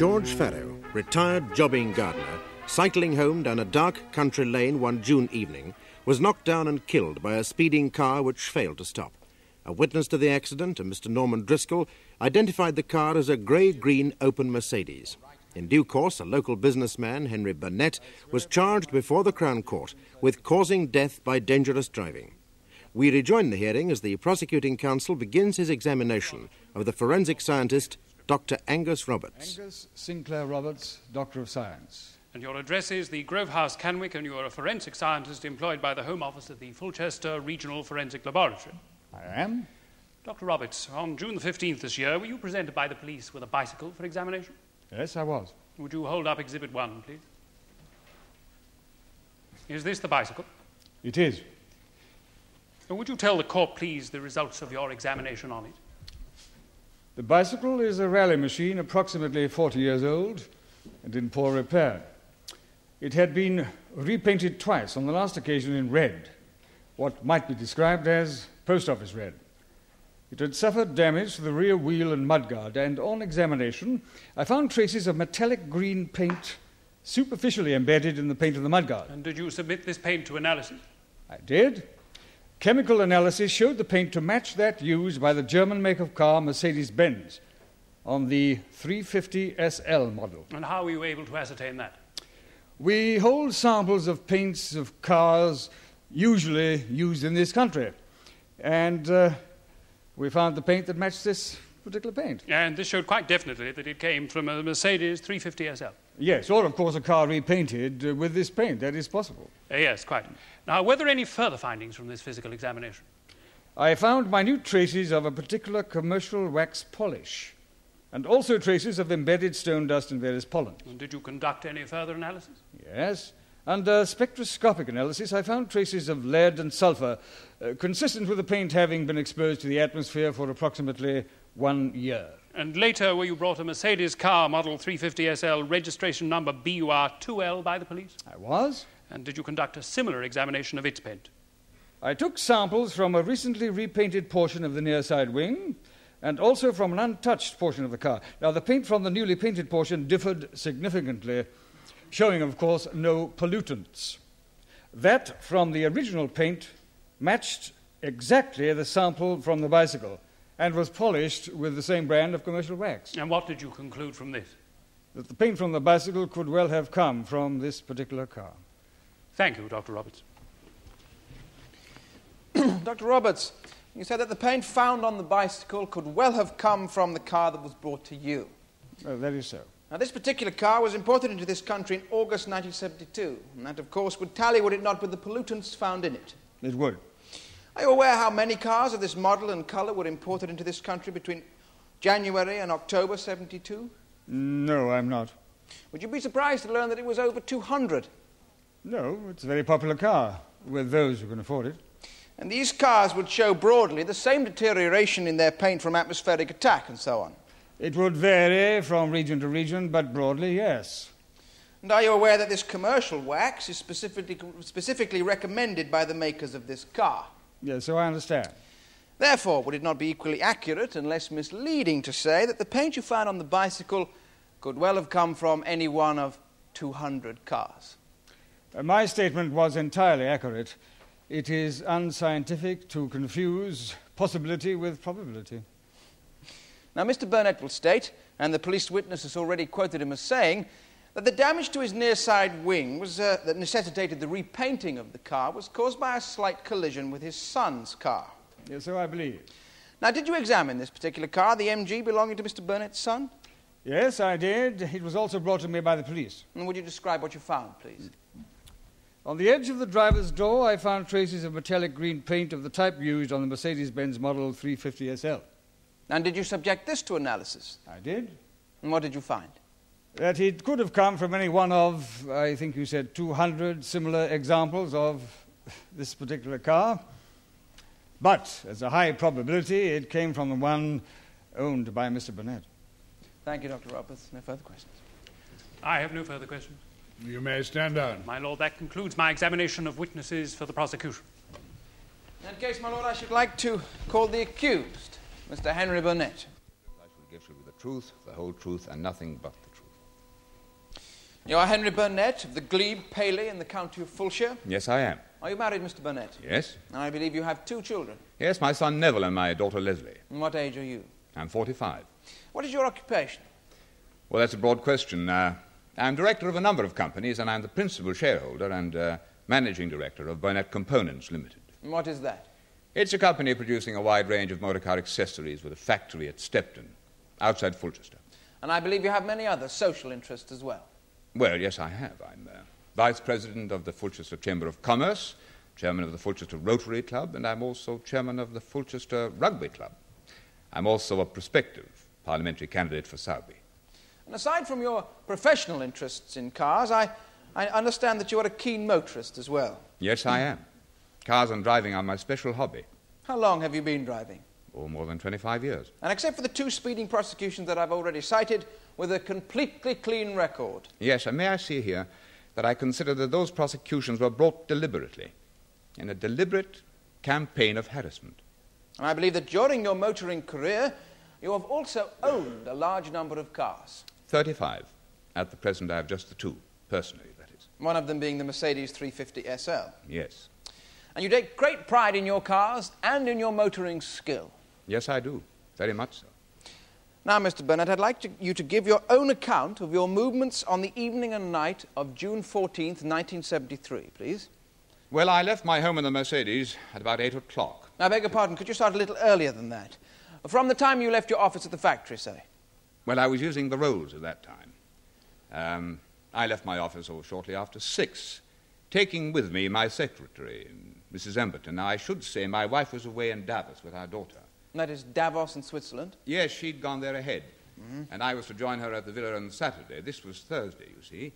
George Farrow, retired jobbing gardener, cycling home down a dark country lane one June evening, was knocked down and killed by a speeding car which failed to stop. A witness to the accident, a Mr. Norman Driscoll, identified the car as a grey-green open Mercedes. In due course, a local businessman, Henry Burnett, was charged before the Crown Court with causing death by dangerous driving. We rejoin the hearing as the prosecuting counsel begins his examination of the forensic scientist, Dr. Angus Roberts. Angus Sinclair Roberts, Doctor of Science. And your address is the Grove House, Canwick, and you are a forensic scientist employed by the Home Office at the Fulchester Regional Forensic Laboratory. I am. Dr. Roberts, on June the 15th this year, were you presented by the police with a bicycle for examination? Yes, I was. Would you hold up Exhibit 1, please? Is this the bicycle? It is. And would you tell the court, please, the results of your examination on it? The bicycle is a rally machine approximately 40 years old and in poor repair. It had been repainted twice, on the last occasion in red, what might be described as post office red. It had suffered damage to the rear wheel and mudguard, and on examination I found traces of metallic green paint superficially embedded in the paint of the mudguard. And did you submit this paint to analysis? I did. Chemical analysis showed the paint to match that used by the German make of car Mercedes-Benz on the 350 SL model. And how were you able to ascertain that? We hold samples of paints of cars usually used in this country, and we found the paint that matched this particular paint. And this showed quite definitely that it came from a Mercedes 350 SL. Yes, or of course a car repainted with this paint. That is possible. Yes, quite. Now, were there any further findings from this physical examination? I found minute traces of a particular commercial wax polish, and also traces of embedded stone dust and various pollens. And did you conduct any further analysis? Yes. Under spectroscopic analysis, I found traces of lead and sulfur, consistent with the paint having been exposed to the atmosphere for approximately 1 year. And later, were you brought a Mercedes car, model 350 SL, registration number BUR2L by the police? I was. And did you conduct a similar examination of its paint? I took samples from a recently repainted portion of the near side wing, and also from an untouched portion of the car. Now, the paint from the newly painted portion differed significantly, showing, of course, no pollutants. That from the original paint matched exactly the sample from the bicycle and was polished with the same brand of commercial wax. And what did you conclude from this? That the paint from the bicycle could well have come from this particular car. Thank you, Dr. Roberts. Dr. Roberts, you said that the paint found on the bicycle could well have come from the car that was brought to you. That is so. Now, this particular car was imported into this country in August 1972, and that, of course, would tally, would it not, with the pollutants found in it? It would. Are you aware how many cars of this model and colour were imported into this country between January and October 72? No, I'm not. Would you be surprised to learn that it was over 200? No, it's a very popular car with those who can afford it. And these cars would show broadly the same deterioration in their paint from atmospheric attack and so on. It would vary from region to region, but broadly, yes. And are you aware that this commercial wax is specifically recommended by the makers of this car? Yes, so I understand. Therefore, would it not be equally accurate and less misleading to say that the paint you found on the bicycle could well have come from any one of 200 cars? My statement was entirely accurate. It is unscientific to confuse possibility with probability. Now, Mr. Burnett will state, and the police witness has already quoted him as saying, that the damage to his near side wing that necessitated the repainting of the car was caused by a slight collision with his son's car. Yes, so I believe. Now, did you examine this particular car, the MG belonging to Mr. Burnett's son? Yes, I did. It was also brought to me by the police. And would you describe what you found, please? On the edge of the driver's door, I found traces of metallic green paint of the type used on the Mercedes-Benz model 350 SL. And did you subject this to analysis? I did. And what did you find? That it could have come from any one of, I think you said, 200 similar examples of this particular car. But, as a high probability, it came from the one owned by Mr. Burnett. Thank you, Dr. Roberts. No further questions. I have no further questions. You may stand down. My lord, that concludes my examination of witnesses for the prosecution. In that case, my lord, I should like to call the accused, Mr. Henry Burnett. I shall give you the truth, the whole truth, and nothing but the truth. You are Henry Burnett of the glebe Paley in the county of Fulchester? Yes, I am. Are you married, Mr. Burnett? Yes. And I believe you have 2 children. Yes, my son Neville and my daughter Leslie. And what age are you? I'm 45. What is your occupation? Well, that's a broad question. I'm director of a number of companies, and I'm the principal shareholder and managing director of Burnett Components Limited. And what is that? It's a company producing a wide range of motor car accessories with a factory at Chelton, outside Fulchester. And I believe you have many other social interests as well. Well, yes, I have. I'm vice president of the Fulchester Chamber of Commerce, chairman of the Fulchester Rotary Club, and I'm also chairman of the Fulchester Rugby Club. I'm also a prospective parliamentary candidate for Southby. And aside from your professional interests in cars, I understand that you are a keen motorist as well. Yes, I am. Cars and driving are my special hobby. How long have you been driving? Oh, more than 25 years. And except for the 2 speeding prosecutions that I've already cited, with a completely clean record. Yes, and may I say here that I consider that those prosecutions were brought deliberately, in a deliberate campaign of harassment. And I believe that during your motoring career, you have also owned a large number of cars. 35. At the present, I have just the 2, personally, that is. One of them being the Mercedes 350 SL. Yes. And you take great pride in your cars and in your motoring skill. Yes, I do. Very much so. Now, Mr. Burnett, I'd like you to give your own account of your movements on the evening and night of June 14th, 1973, please. Well, I left my home in the Mercedes at about 8 o'clock. Now, I beg your pardon, could you start a little earlier than that? From the time you left your office at the factory, say. Well, I was using the rolls at that time. I left my office shortly after 6, taking with me my secretary, Mrs. Emberton. Now, I should say my wife was away in Davos with our daughter. And that is Davos in Switzerland? Yes, she'd gone there ahead. And I was to join her at the villa on Saturday. This was Thursday, you see.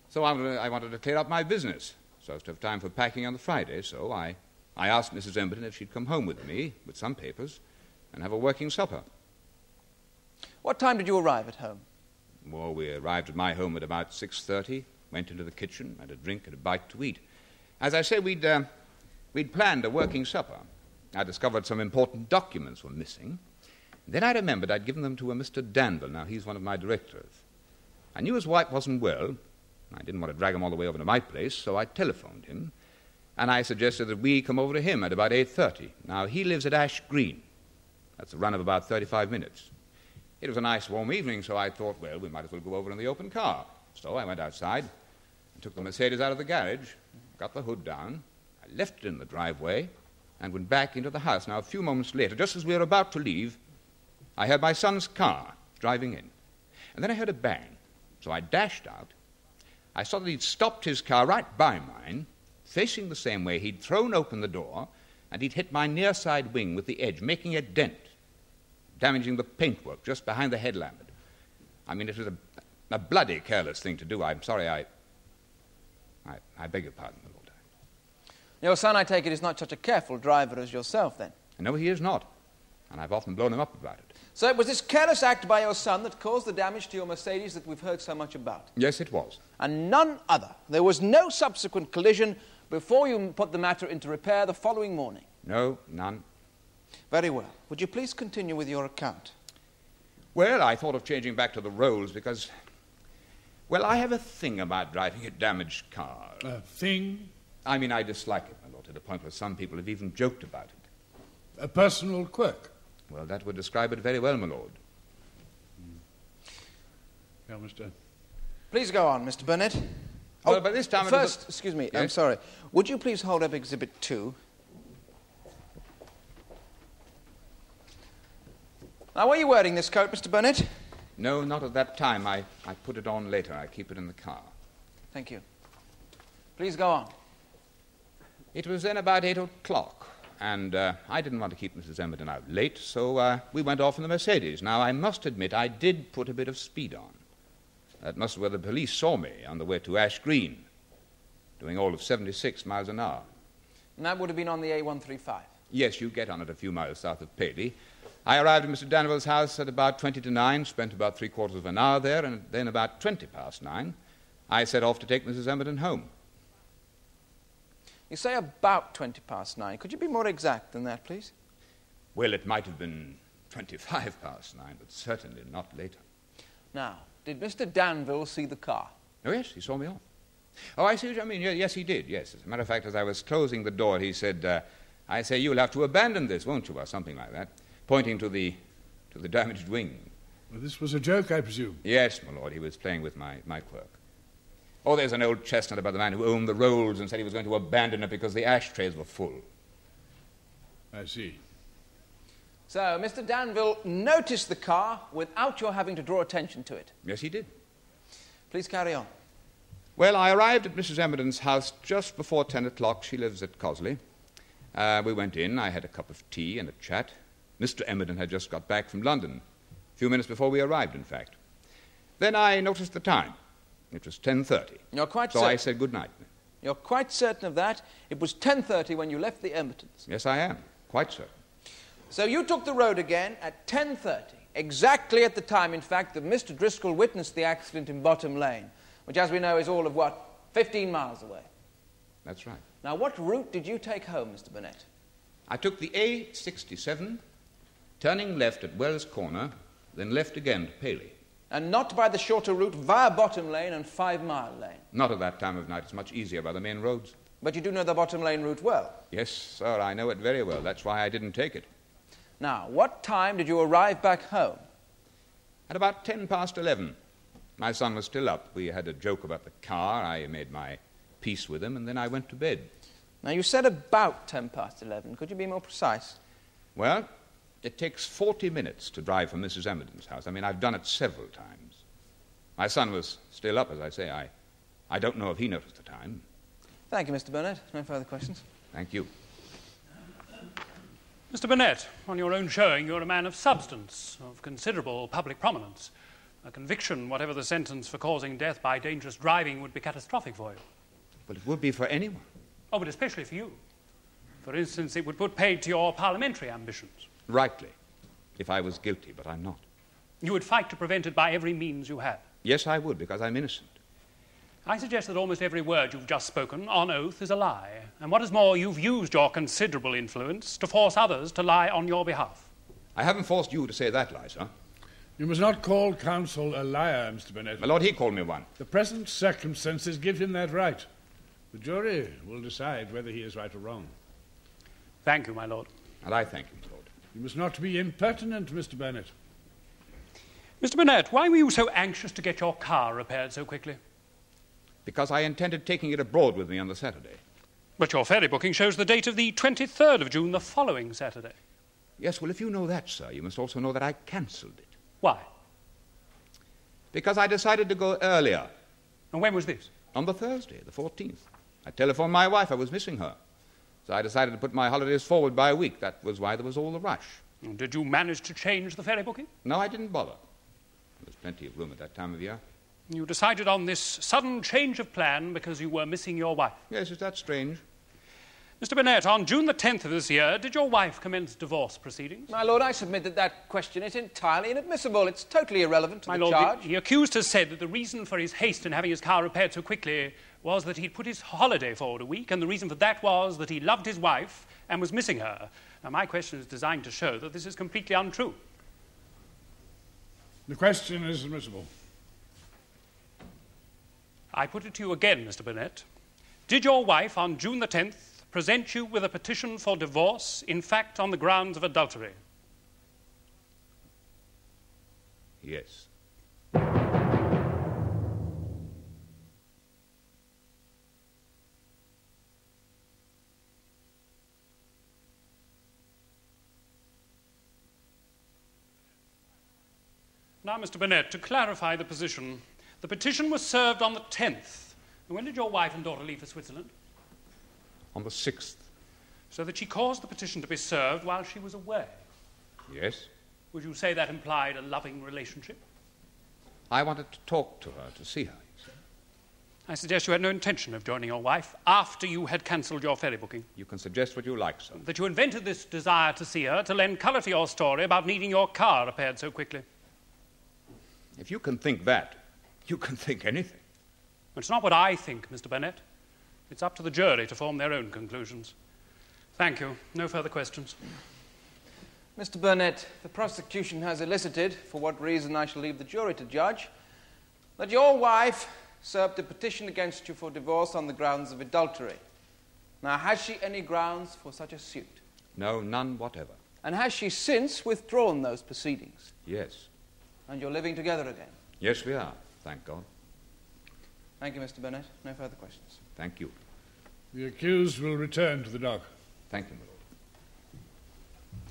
So I wanted to clear up my business, so as to have time for packing on the Friday. So I asked Mrs. Emberton if she'd come home with me, with some papers, and have a working supper. What time did you arrive at home? Well, we arrived at my home at about 6:30, went into the kitchen, had a drink and a bite to eat. As I say, we'd planned a working supper. I discovered some important documents were missing. Then I remembered I'd given them to a Mr. Danville. Now, he's one of my directors. I knew his wife wasn't well. I didn't want to drag him all the way over to my place, so I telephoned him, and I suggested that we come over to him at about 8:30. Now, he lives at Ash Green. That's a run of about 35 minutes. It was a nice warm evening, so I thought, well, we might as well go over in the open car. So I went outside and took the Mercedes out of the garage, got the hood down, I left it in the driveway, and went back into the house. Now, a few moments later, just as we were about to leave, I heard my son's car driving in. And then I heard a bang. So I dashed out. I saw that he'd stopped his car right by mine, facing the same way. He'd thrown open the door, and he'd hit my near side wing with the edge, making a dent, damaging the paintwork just behind the headlamp. I mean, it was a bloody careless thing to do. I'm sorry, I beg your pardon, my lord. Your son, I take it, is not such a careful driver as yourself, then? No, he is not. And I've often blown him up about it. So it was this careless act by your son that caused the damage to your Mercedes that we've heard so much about? Yes, it was. And none other. There was no subsequent collision before you put the matter into repair the following morning? No, none. Very well. Would you please continue with your account? Well, I thought of changing back to the rolls because, well, I have a thing about driving a damaged car. A thing? I mean, I dislike it, my lord, to the point where some people have even joked about it. A personal quirk? Well, that would describe it very well, my lord. Yeah, Mr. Please go on, Mr. Burnett. Well, by this time... First, excuse me, Yes? I'm sorry. Would you please hold up Exhibit 2? Now, were you wearing this coat, Mr. Burnett? No, not at that time. I put it on later. I keep it in the car. Thank you. Please go on. It was then about 8 o'clock, and I didn't want to keep Mrs. Emberton out late, so we went off in the Mercedes. Now, I must admit, I did put a bit of speed on. That must be where the police saw me on the way to Ash Green, doing all of 76 miles an hour. And that would have been on the A135? Yes, you get on it a few miles south of Paley. I arrived at Mr. Danville's house at about 20 to 9, spent about 3/4 of an hour there, and then about 20 past 9, I set off to take Mrs. Emberton home. You say about 20 past 9. Could you be more exact than that, please? Well, it might have been 25 past 9, but certainly not later. Now, did Mr. Danville see the car? Oh, yes, he saw me off. Oh, I see what you mean. Yes, he did, yes. As a matter of fact, as I was closing the door, he said, I say, you'll have to abandon this, won't you, or something like that, pointing to the damaged wing. Well, this was a joke, I presume. Yes, my lord, he was playing with my quirk. Oh, there's an old chestnut about the man who owned the rolls and said he was going to abandon it because the ashtrays were full. I see. So, Mr. Danville noticed the car without your having to draw attention to it. Yes, he did. Please carry on. Well, I arrived at Mrs. Emmerdon's house just before 10 o'clock. She lives at Cosley. We went in. I had a cup of tea and a chat. Mr. Emmerdon had just got back from London, a few minutes before we arrived, in fact. Then I noticed the time. It was 10:30. You're quite So certain? I said good night. You're quite certain of that? It was 10:30 when you left the Embertons. Yes, I am. Quite certain. So you took the road again at 10:30, exactly at the time, in fact, that Mr. Driscoll witnessed the accident in Bottom Lane, which, as we know, is all of, 15 miles away. That's right. Now, what route did you take home, Mr. Burnett? I took the A67, turning left at Wells Corner, then left again to Paley. And not by the shorter route via Bottom Lane and 5 Mile Lane? Not at that time of night. It's much easier by the main roads. But you do know the Bottom Lane route well? Yes, sir, I know it very well. That's why I didn't take it. Now, what time did you arrive back home? At about 11:10. My son was still up. We had a joke about the car. I made my peace with him, and then I went to bed. Now, you said about 11:10. Could you be more precise? Well, it takes 40 minutes to drive from Mrs. Emmerdon's house. I mean, I've done it several times. My son was still up, as I say. I don't know if he noticed the time. Thank you, Mr. Burnett. No further questions. Thank you. Mr. Burnett, on your own showing, you're a man of substance, of considerable public prominence. A conviction, whatever the sentence for causing death by dangerous driving, would be catastrophic for you. But it would be for anyone. Oh, but especially for you. For instance, it would put paid to your parliamentary ambitions. Rightly, if I was guilty, but I'm not. You would fight to prevent it by every means you had. Yes, I would, because I'm innocent. I suggest that almost every word you've just spoken, on oath, is a lie. And what is more, you've used your considerable influence to force others to lie on your behalf. I haven't forced you to say that lie, sir. You must not call counsel a liar, Mr. Burnett. My lord, he called me one. The present circumstances give him that right. The jury will decide whether he is right or wrong. Thank you, my lord. And I thank you, my lord. You must not be impertinent, Mr. Burnett. Mr. Burnett, why were you so anxious to get your car repaired so quickly? Because I intended taking it abroad with me on the Saturday. But your ferry booking shows the date of the 23rd of June, the following Saturday. Yes, well, if you know that, sir, you must also know that I cancelled it. Why? Because I decided to go earlier. And when was this? On the Thursday, the 14th. I telephoned my wife. I was missing her. So I decided to put my holidays forward by a week. That was why there was all the rush. And did you manage to change the ferry booking? No, I didn't bother. There was plenty of room at that time of year. You decided on this sudden change of plan because you were missing your wife. Yes, is that strange? Mr. Burnett, on June the 10th of this year, did your wife commence divorce proceedings? My lord, I submit that that question is entirely inadmissible. It's totally irrelevant to My the lord, charge. the accused has said that the reason for his haste in having his car repaired so quickly was that he'd put his holiday forward a week, and the reason for that was that he loved his wife and was missing her. Now, my question is designed to show that this is completely untrue. The question is admissible. I put it to you again, Mr. Burnett. Did your wife, on June the 10th, present you with a petition for divorce, in fact, on the grounds of adultery? Yes. Now, Mr. Burnett, to clarify the position, the petition was served on the 10th. And when did your wife and daughter leave for Switzerland? On the 6th. So that she caused the petition to be served while she was away. Yes. Would you say that implied a loving relationship? I wanted to talk to her, to see her. You see. I suggest you had no intention of joining your wife after you had cancelled your ferry booking. You can suggest what you like, sir. That you invented this desire to see her to lend colour to your story about needing your car repaired so quickly. If you can think that, you can think anything. It's not what I think, Mr. Burnett. It's up to the jury to form their own conclusions. Thank you. No further questions. Mr. Burnett, the prosecution has elicited, for what reason I shall leave the jury to judge, that your wife served a petition against you for divorce on the grounds of adultery. Now, has she any grounds for such a suit? No, none whatever. And has she since withdrawn those proceedings? Yes. And you're living together again? Yes, we are, thank God. Thank you, Mr. Burnett. No further questions. Thank you. The accused will return to the dock. Thank you, my lord.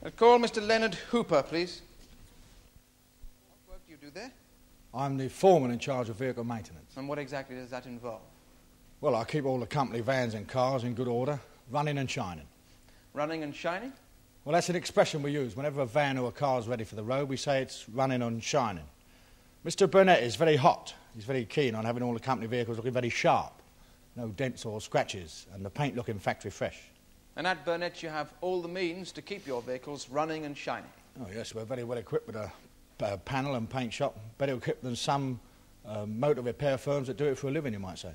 I'll call Mr. Leonard Hooper, please. What work do you do there? I'm the foreman in charge of vehicle maintenance. And what exactly does that involve? Well, I keep all the company vans and cars in good order, running and shining. Running and shining? Well, that's an expression we use. Whenever a van or a car is ready for the road, we say it's running and shining. Mr. Burnett is very hot. He's very keen on having all the company vehicles looking very sharp. No dents or scratches, and the paint looking factory fresh. And at Burnett you have all the means to keep your vehicles running and shining. Oh, yes, we're very well equipped with a panel and paint shop. Better equipped than some motor repair firms that do it for a living, you might say.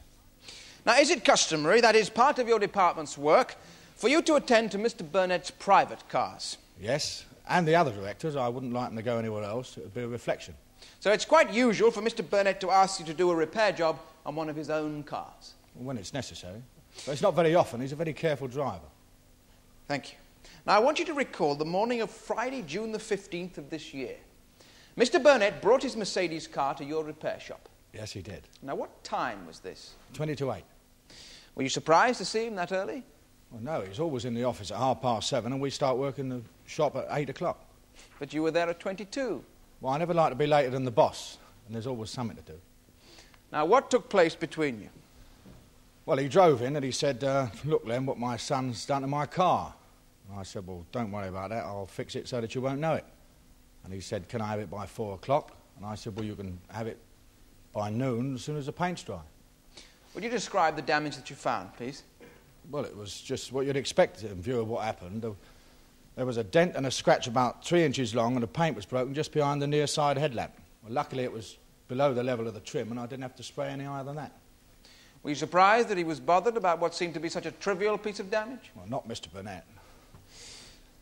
Now, is it customary, that is part of your department's work, for you to attend to Mr. Burnett's private cars? Yes, and the other directors. I wouldn't like them to go anywhere else. It would be a reflection. So it's quite usual for Mr. Burnett to ask you to do a repair job on one of his own cars? When it's necessary. But it's not very often. He's a very careful driver. Thank you. Now, I want you to recall the morning of Friday, June the 15th of this year. Mr. Burnett brought his Mercedes car to your repair shop. Yes, he did. Now, what time was this? 20 to 8. Were you surprised to see him that early? Well, no, he's always in the office at 7:30, and we start working the shop at 8 o'clock. But you were there at 22. Well, I never like to be later than the boss, and there's always something to do. Now, what took place between you? Well, he drove in and he said, look, Len, what my son's done to my car. And I said, well, don't worry about that. I'll fix it so that you won't know it. And he said, can I have it by 4 o'clock? And I said, well, you can have it by noon as soon as the paint's dry. Would you describe the damage that you found, please? Well, it was just what you'd expect in view of what happened. There was a dent and a scratch about 3 inches long, and the paint was broken just behind the near side headlamp. Well, luckily it was below the level of the trim, and I didn't have to spray any higher than that. Were you surprised that he was bothered about what seemed to be such a trivial piece of damage? Well, not Mr. Burnett.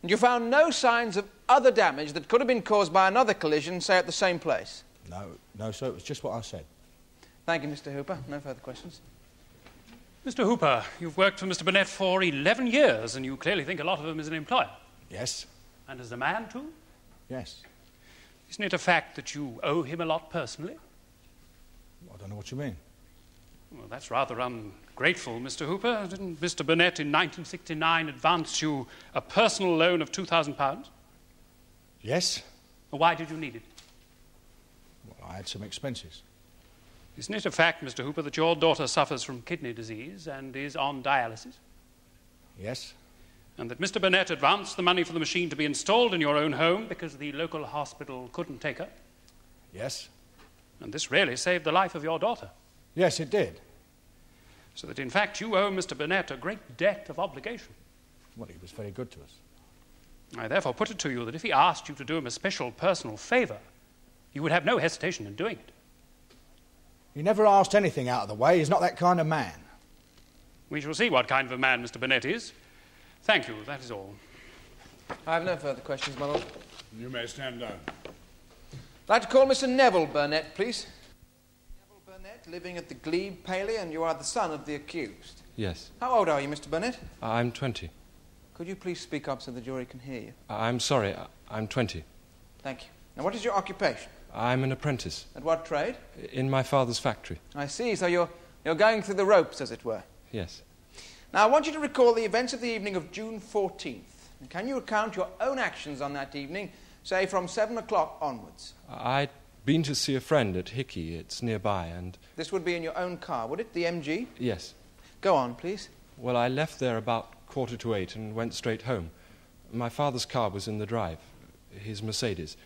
And you found no signs of other damage that could have been caused by another collision, say, at the same place? No, sir, it was just what I said. Thank you, Mr. Hooper. No further questions. Mr. Hooper, you've worked for Mr. Burnett for 11 years, and you clearly think a lot of him as an employer. Yes. And as a man, too? Yes. Isn't it a fact that you owe him a lot personally? I don't know what you mean. Well, that's rather ungrateful, Mr. Hooper. Didn't Mr. Burnett in 1969 advance you a personal loan of £2,000? Yes. Well, why did you need it? Well, I had some expenses. Isn't it a fact, Mr. Hooper, that your daughter suffers from kidney disease and is on dialysis? Yes. And that Mr. Burnett advanced the money for the machine to be installed in your own home because the local hospital couldn't take her? Yes. And this really saved the life of your daughter? Yes, it did. So that, in fact, you owe Mr. Burnett a great debt of obligation. Well, he was very good to us. I therefore put it to you that if he asked you to do him a special personal favour, you would have no hesitation in doing it. He never asked anything out of the way. He's not that kind of man. We shall see what kind of a man Mr. Burnett is. Thank you, that is all. I have no further questions, my lord. You may stand down. I'd like to call Mr. Neville Burnett, please. Neville Burnett, living at the Glebe, Paley, and you are the son of the accused. Yes. How old are you, Mr. Burnett? I'm 20. Could you please speak up so the jury can hear you? I'm sorry, I'm 20. Thank you. Now, what is your occupation? I'm an apprentice. At what trade? In my father's factory. I see, so you're going through the ropes, as it were. Yes. Now, I want you to recall the events of the evening of June 14th. And can you recount your own actions on that evening, say from 7 o'clock onwards? I'd been to see a friend at Hickey. It's nearby, and... This would be in your own car, would it? The MG? Yes. Go on, please. Well, I left there about 7:45 and went straight home. My father's car was in the drive, his Mercedes,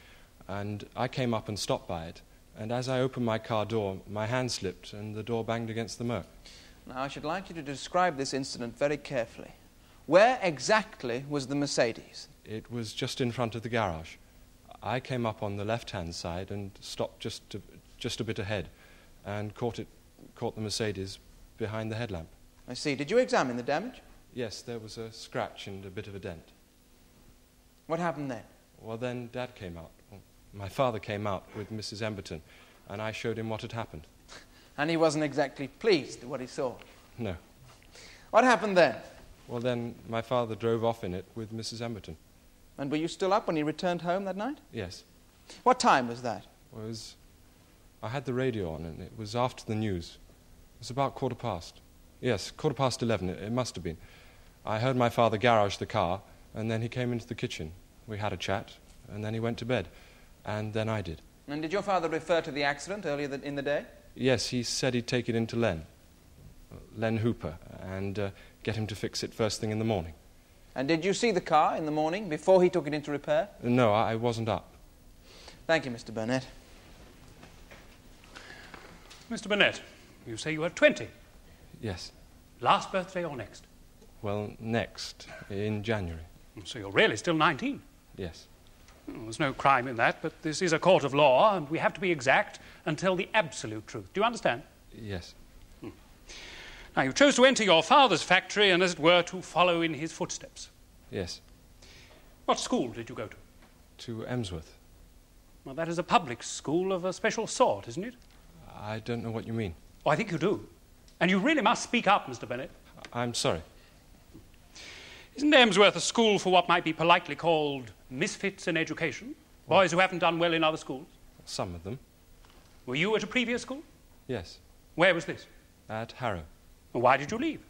and I came up and stopped by it. And as I opened my car door, my hand slipped and the door banged against the Merc. Now, I should like you to describe this incident very carefully. Where exactly was the Mercedes? It was just in front of the garage. I came up on the left-hand side and stopped just a bit ahead and caught the Mercedes behind the headlamp. I see. Did you examine the damage? Yes, there was a scratch and a bit of a dent. What happened then? Well, then Dad came out. My father came out with Mrs. Emberton, and I showed him what had happened. And he wasn't exactly pleased with what he saw? No. What happened then? Well, then my father drove off in it with Mrs. Emberton. And were you still up when he returned home that night? Yes. What time was that? I had the radio on, and it was after the news. It was about 11:15. Yes, 11:15, it must have been. I heard my father garage the car, and then he came into the kitchen. We had a chat, and then he went to bed. And then I did. And did your father refer to the accident earlier in the day? Yes, he said he'd take it into Len Hooper, and get him to fix it first thing in the morning. And did you see the car in the morning before he took it into repair? No, I wasn't up. Thank you, Mr. Burnett. Mr. Burnett, you say you were 20. Yes. Last birthday or next? Well, next, in January. So you're really still 19. Yes. Well, there's no crime in that, but this is a court of law, and we have to be exact and tell the absolute truth. Do you understand? Yes. Now, you chose to enter your father's factory and, as it were, to follow in his footsteps. Yes. What school did you go to? To Emsworth. Well, that is a public school of a special sort, isn't it? I don't know what you mean. Oh, I think you do. And you really must speak up, Mr. Bennett. I'm sorry. Isn't Emsworth a school for what might be politely called misfits in education? Boys who haven't done well in other schools? Some of them. Were you at a previous school? Yes. Where was this? At Harrow. Well, why did you leave?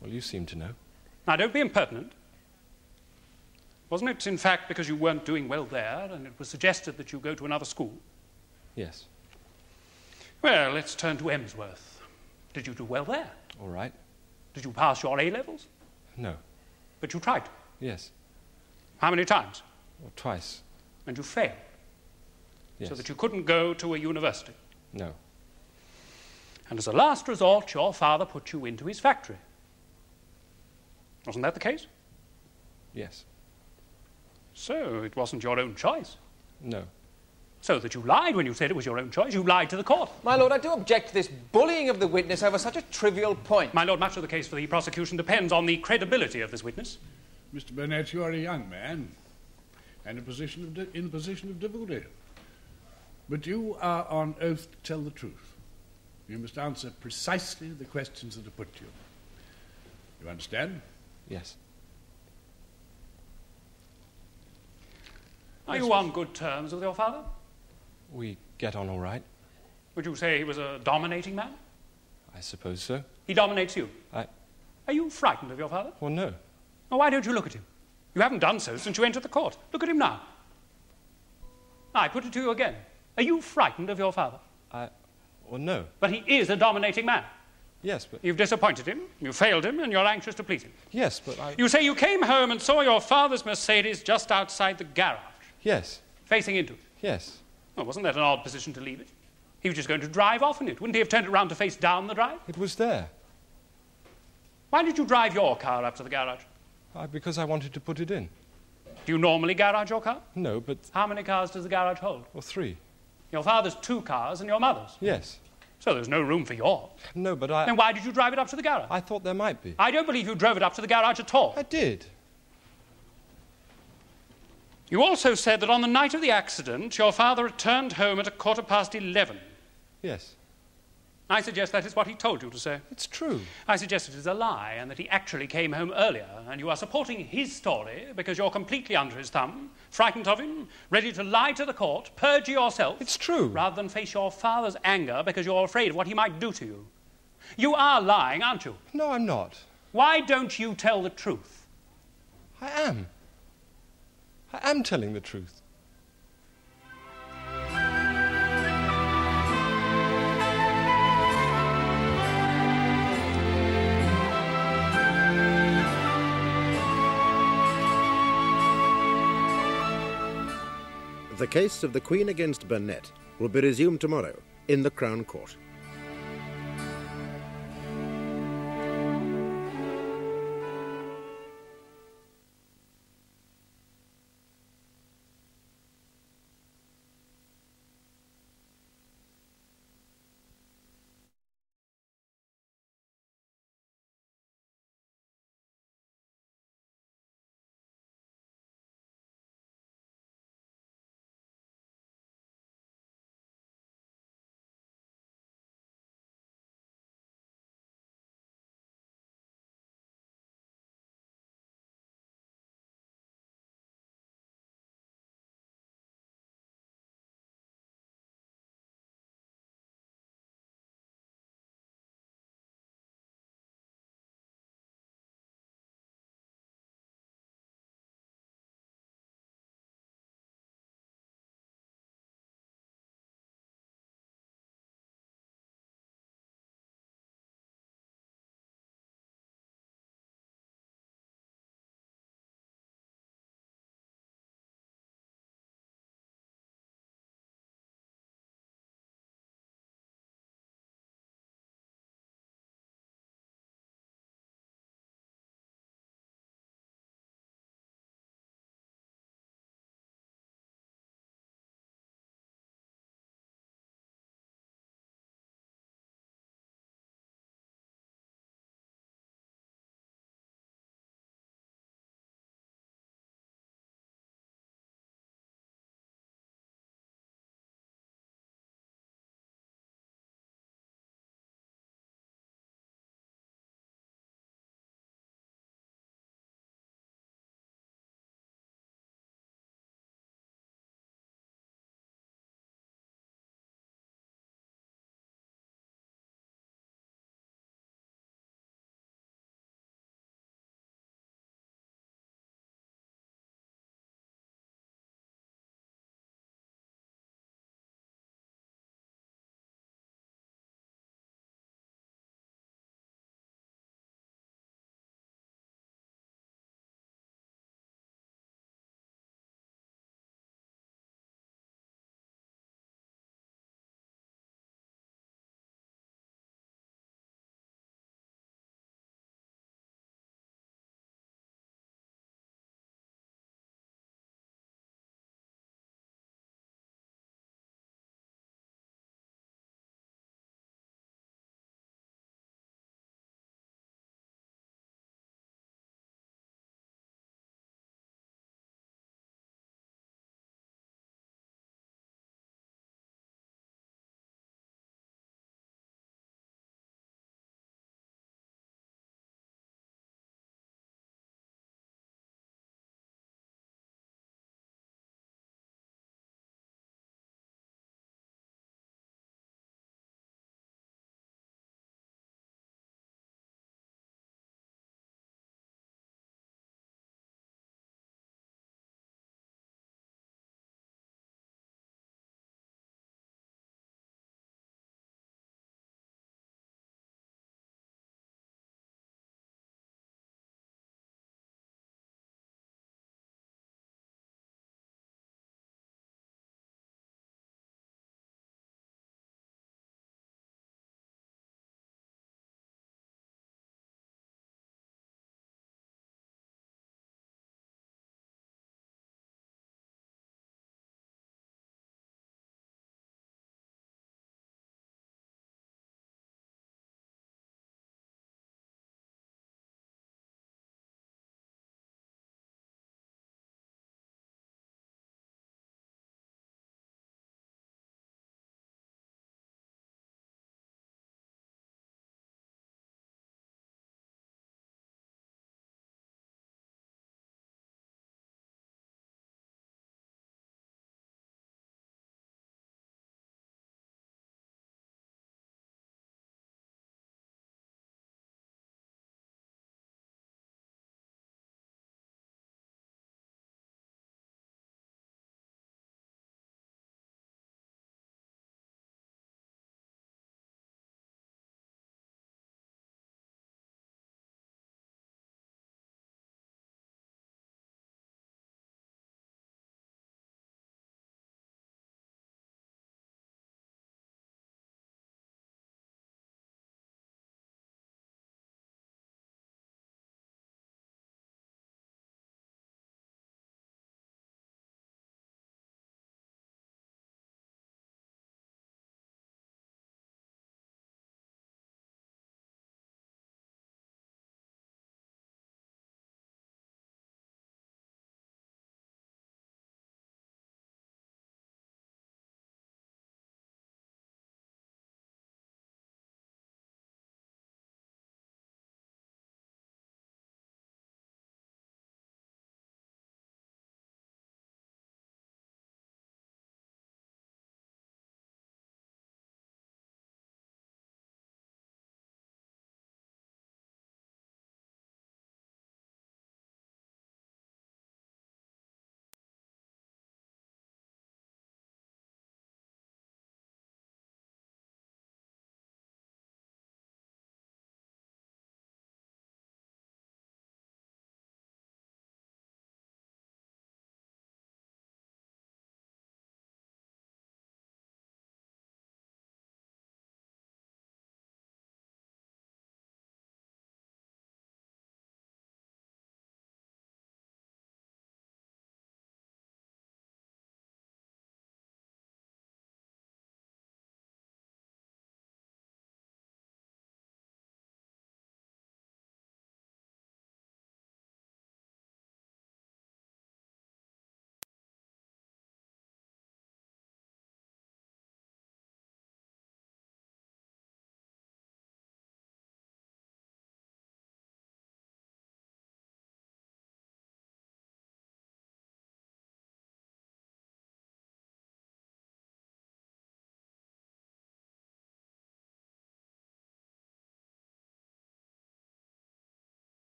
Well, you seem to know. Now, don't be impertinent. Wasn't it, in fact, because you weren't doing well there, and it was suggested that you go to another school? Yes. Well, let's turn to Emsworth. Did you do well there? All right. Did you pass your A-levels? No. But you tried to? Yes. How many times? Well, twice. And you failed? Yes. So that you couldn't go to a university? No. And as a last resort, your father put you into his factory. Wasn't that the case? Yes. So it wasn't your own choice? No. So that you lied when you said it was your own choice? You lied to the court? My lord, I do object to this bullying of the witness over such a trivial point. My lord, much of the case for the prosecution depends on the credibility of this witness. Mr. Burnett, you are a young man and in a position of difficulty. But you are on oath to tell the truth. You must answer precisely the questions that are put to you. You understand? Yes. Are you on good terms with your father? We get on all right. Would you say he was a dominating man? I suppose so. He dominates you? Are you frightened of your father? Well, no. Well, why don't you look at him? You haven't done so since you entered the court. Look at him now. I put it to you again. Are you frightened of your father? Well, no. But he is a dominating man. Yes, but... You've disappointed him, you failed him, and you're anxious to please him. Yes, but You say you came home and saw your father's Mercedes just outside the garage. Yes. Facing into it. Yes. Well, wasn't that an odd position to leave it? He was just going to drive off in it. Wouldn't he have turned it round to face down the drive? It was there. Why did you drive your car up to the garage? Because I wanted to put it in. Do you normally garage your car? No, but... How many cars does the garage hold? Well, 3. Your father's 2 cars and your mother's? Yes. So there's no room for yours. No, but Then why did you drive it up to the garage? I thought there might be. I don't believe you drove it up to the garage at all. I did. You also said that on the night of the accident, your father returned home at 11:15. Yes. I suggest that is what he told you to say. It's true. I suggest it is a lie and that he actually came home earlier, and you are supporting his story because you're completely under his thumb, frightened of him, ready to lie to the court, perjure yourself. It's true. Rather than face your father's anger because you're afraid of what he might do to you. You are lying, aren't you? No, I'm not. Why don't you tell the truth? I am. I am telling the truth. The case of the Queen against Burnett will be resumed tomorrow in the Crown Court.